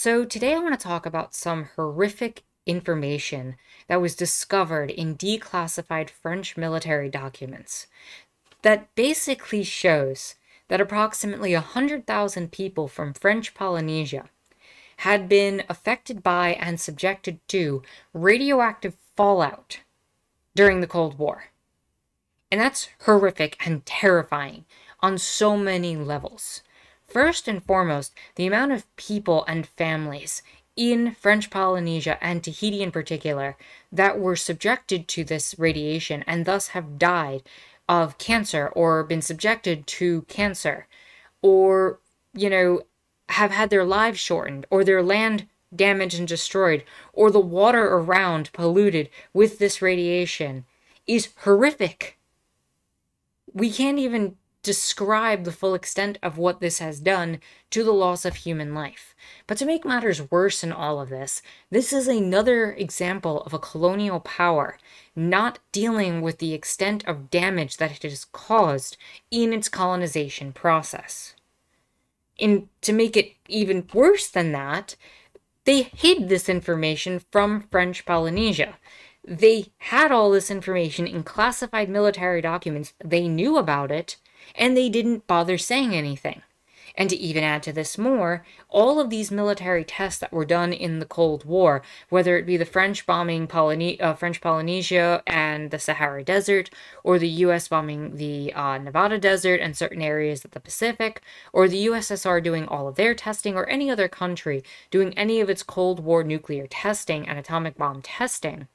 So today I want to talk about some horrific information that was discovered in declassified French military documents that basically shows that approximately 100,000 people from French Polynesia had been affected by and subjected to radioactive fallout during the Cold War. And that's horrific and terrifying on so many levels. First and foremost, the amount of people and families in French Polynesia and Tahiti in particular that were subjected to this radiation and thus have died of cancer or been subjected to cancer or, have had their lives shortened or their land damaged and destroyed or the water around polluted with this radiation is horrific. We can't even describe the full extent of what this has done to the loss of human life. But to make matters worse in all of this, this is another example of a colonial power not dealing with the extent of damage that it has caused in its colonization process. And to make it even worse than that, they hid this information from French Polynesia. They had all this information in classified military documents. They knew about it, and they didn't bother saying anything. And to even add to this more, all of these military tests that were done in the Cold War, whether it be the French bombing French Polynesia and the Sahara Desert, or the US bombing the Nevada Desert and certain areas of the Pacific, or the USSR doing all of their testing, or any other country doing any of its Cold War nuclear testing and atomic bomb testing,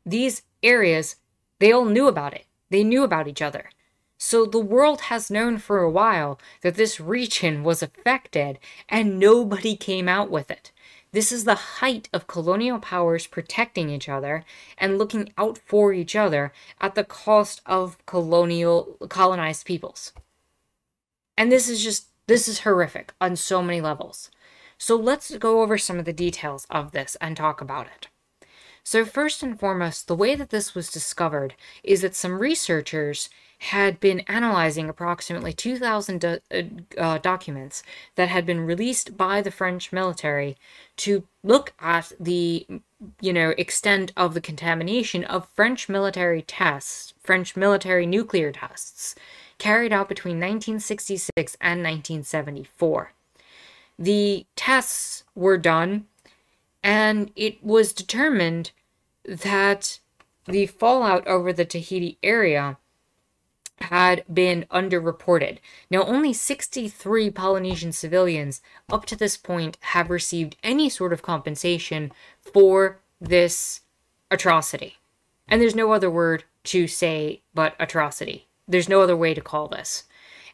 these areas, they all knew about it. They knew about each other. So the world has known for a while that this region was affected and nobody came out with it. This is the height of colonial powers protecting each other and looking out for each other at the cost of colonized peoples. And this is horrific on so many levels. So let's go over some of the details of this and talk about it. So first and foremost, the way that this was discovered is that some researchers had been analyzing approximately 2,000 documents that had been released by the French military to look at the, extent of the contamination of French military tests, French military nuclear tests, carried out between 1966 and 1974. The tests were done, and it was determined that the fallout over the Tahiti area had been underreported. Now, only 63 Polynesian civilians up to this point have received any sort of compensation for this atrocity. And there's no other word to say but atrocity. There's no other way to call this.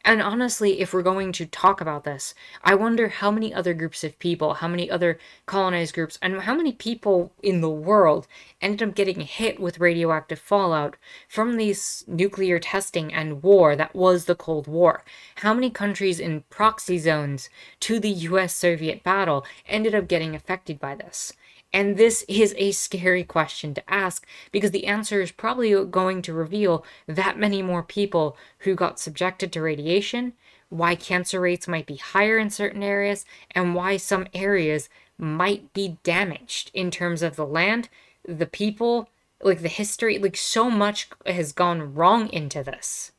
And honestly, if we're going to talk about this, I wonder how many other groups of people, how many other colonized groups, and how many people in the world ended up getting hit with radioactive fallout from these nuclear testing and war that was the Cold War. How many countries in proxy zones to the US-Soviet battle ended up getting affected by this? And this is a scary question to ask because the answer is probably going to reveal that many more people who got subjected to radiation, why cancer rates might be higher in certain areas, and why some areas might be damaged in terms of the land, the people, the history, so much has gone wrong into this.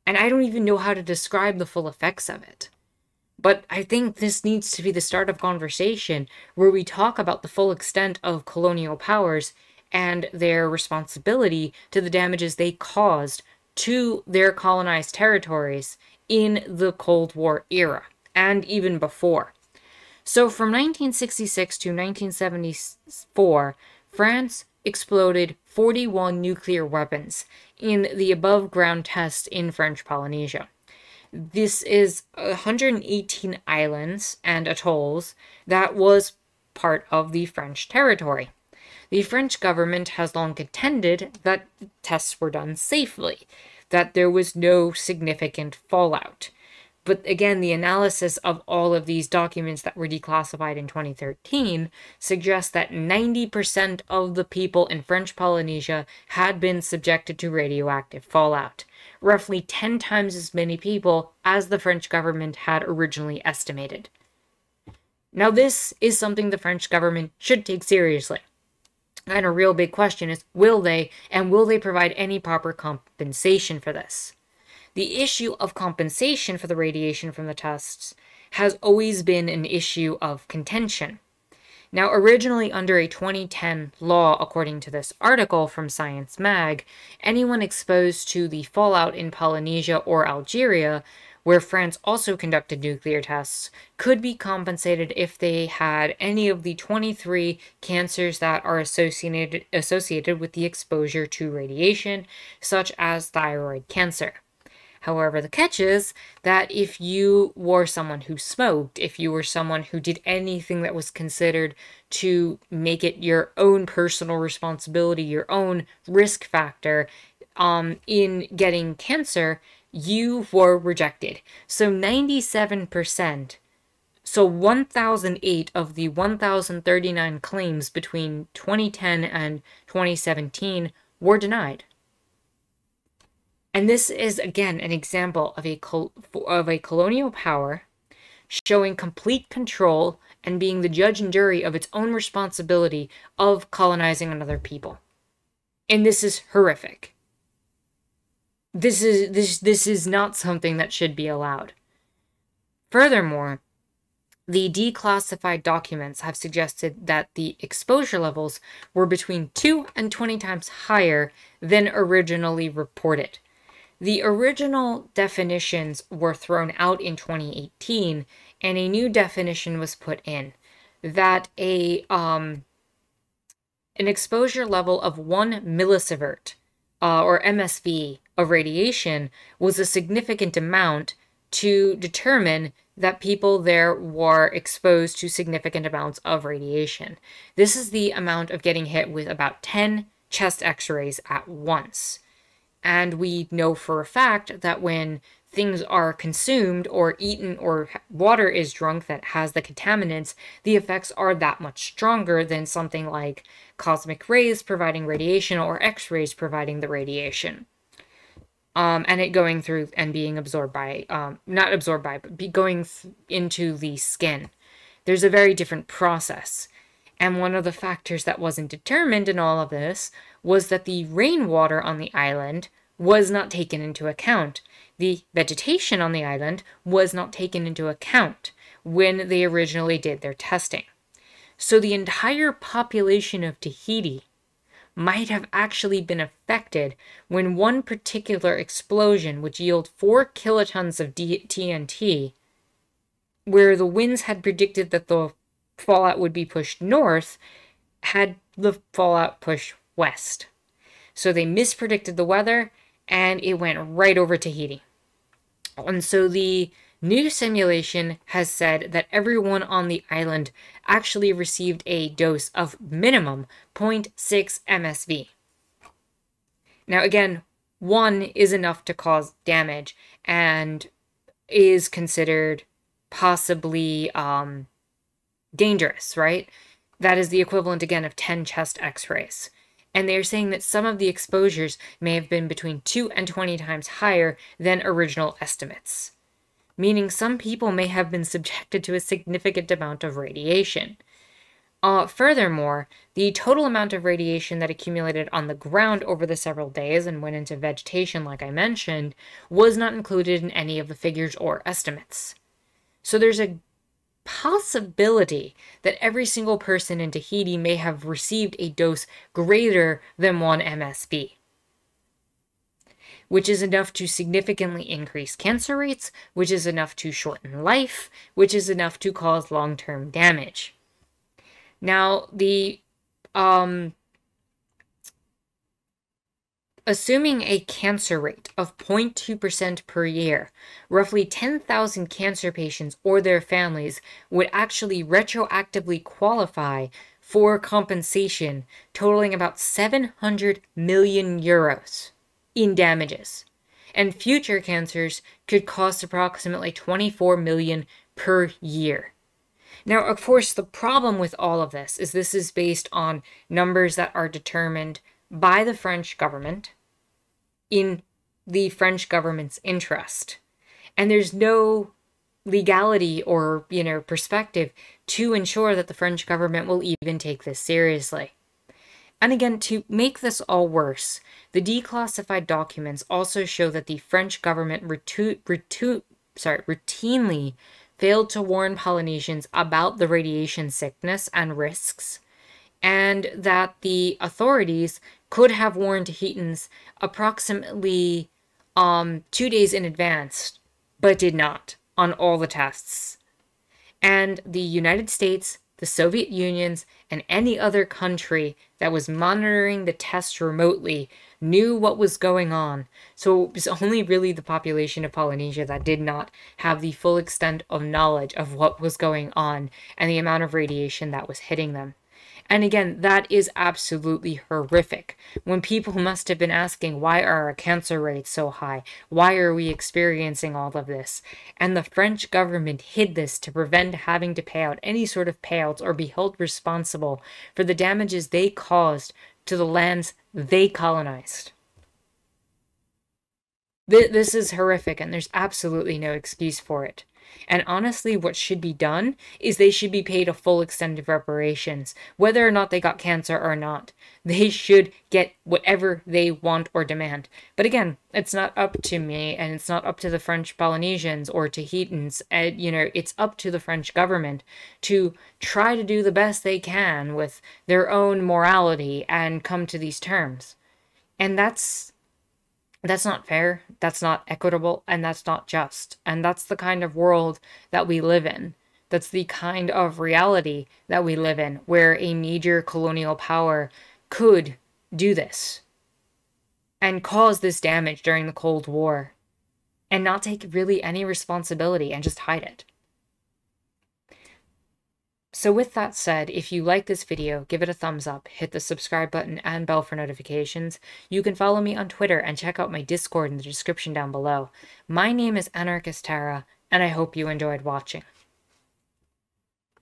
And I don't even know how to describe the full effects of it. But I think this needs to be the start of conversation where we talk about the full extent of colonial powers and their responsibility to the damages they caused to their colonized territories in the Cold War era and even before. So from 1966 to 1974, France exploded 41 nuclear weapons in the above-ground tests in French Polynesia. This is 118 islands and atolls that was part of the French territory. The French government has long contended that tests were done safely, that there was no significant fallout. But again, the analysis of all of these documents that were declassified in 2013 suggests that 90% of the people in French Polynesia had been subjected to radioactive fallout, roughly 10 times as many people as the French government had originally estimated. Now, this is something the French government should take seriously. And a real big question is, will they provide any proper compensation for this? The issue of compensation for the radiation from the tests has always been an issue of contention. Now, originally under a 2010 law, according to this article from Science Mag, anyone exposed to the fallout in Polynesia or Algeria, where France also conducted nuclear tests, could be compensated if they had any of the 23 cancers that are associated with the exposure to radiation, such as thyroid cancer. However, the catch is that if you were someone who smoked, if you were someone who did anything that was considered to make it your own personal responsibility, your own risk factor in getting cancer, you were rejected. So 97%, so 1,008 of the 1,039 claims between 2010 and 2017 were denied. And this is, again, an example of a colonial power showing complete control and being the judge and jury of its own responsibility of colonizing another people. And this is horrific. This is not something that should be allowed. Furthermore, the declassified documents have suggested that the exposure levels were between 2 and 20 times higher than originally reported. The original definitions were thrown out in 2018, and a new definition was put in that an exposure level of 1 millisievert, or MSV, of radiation was a significant amount to determine that people there were exposed to significant amounts of radiation. This is the amount of getting hit with about 10 chest x-rays at once. And we know for a fact that when things are consumed or eaten or water is drunk that has the contaminants, the effects are that much stronger than something like cosmic rays providing radiation or x-rays providing the radiation. And it going through and being absorbed by, not absorbed by, but going into the skin. There's a very different process. And one of the factors that wasn't determined in all of this was that the rainwater on the island was not taken into account. The vegetation on the island was not taken into account when they originally did their testing. So the entire population of Tahiti might have actually been affected when one particular explosion, which yielded 4 kilotons of TNT, where the winds had predicted that the fallout would be pushed north, had the fallout pushed west. So they mispredicted the weather, and it went right over Tahiti. And so the new simulation has said that everyone on the island actually received a dose of minimum 0.6 MSV. Now again, 1 is enough to cause damage and is considered possibly dangerous, right? That is the equivalent, again, of 10 chest x-rays. And they're saying that some of the exposures may have been between 2 and 20 times higher than original estimates, meaning some people may have been subjected to a significant amount of radiation. Furthermore, the total amount of radiation that accumulated on the ground over the several days and went into vegetation, like I mentioned, was not included in any of the figures or estimates. So there's a possibility that every single person in Tahiti may have received a dose greater than 1 MSV, which is enough to significantly increase cancer rates, which is enough to shorten life, which is enough to cause long-term damage. Now, assuming a cancer rate of 0.2% per year, roughly 10,000 cancer patients or their families would actually retroactively qualify for compensation totaling about 700 million euros in damages. And future cancers could cost approximately 24 million per year. Now, of course, the problem with all of this is based on numbers that are determined by the French government in the French government's interest. And there's no legality or, perspective to ensure that the French government will even take this seriously. And again, to make this all worse, the declassified documents also show that the French government routinely failed to warn Polynesians about the radiation sickness and risks, and that the authorities could have warned Tahitians approximately 2 days in advance, but did not on all the tests. And the United States, the Soviet Union, and any other country that was monitoring the tests remotely knew what was going on. So it was only really the population of Polynesia that did not have the full extent of knowledge of what was going on and the amount of radiation that was hitting them. And again, that is absolutely horrific. When people must have been asking, why are our cancer rates so high? Why are we experiencing all of this? And the French government hid this to prevent having to pay out any sort of payouts or be held responsible for the damages they caused to the lands they colonized. This is horrific, and there's absolutely no excuse for it. And honestly, what should be done is they should be paid a full extent of reparations, whether or not they got cancer or not. They should get whatever they want or demand. But again, it's not up to me, and it's not up to the French Polynesians or Tahitians. It's up to the French government to try to do the best they can with their own morality and come to these terms. And that's not fair, that's not equitable, and that's not just. And that's the kind of world that we live in. That's the kind of reality that we live in, where a major colonial power could do this and cause this damage during the Cold War and not take really any responsibility and just hide it. So with that said, if you like this video, give it a thumbs up, hit the subscribe button and bell for notifications. You can follow me on Twitter and check out my Discord in the description down below. My name is Anarchist Tara, and I hope you enjoyed watching.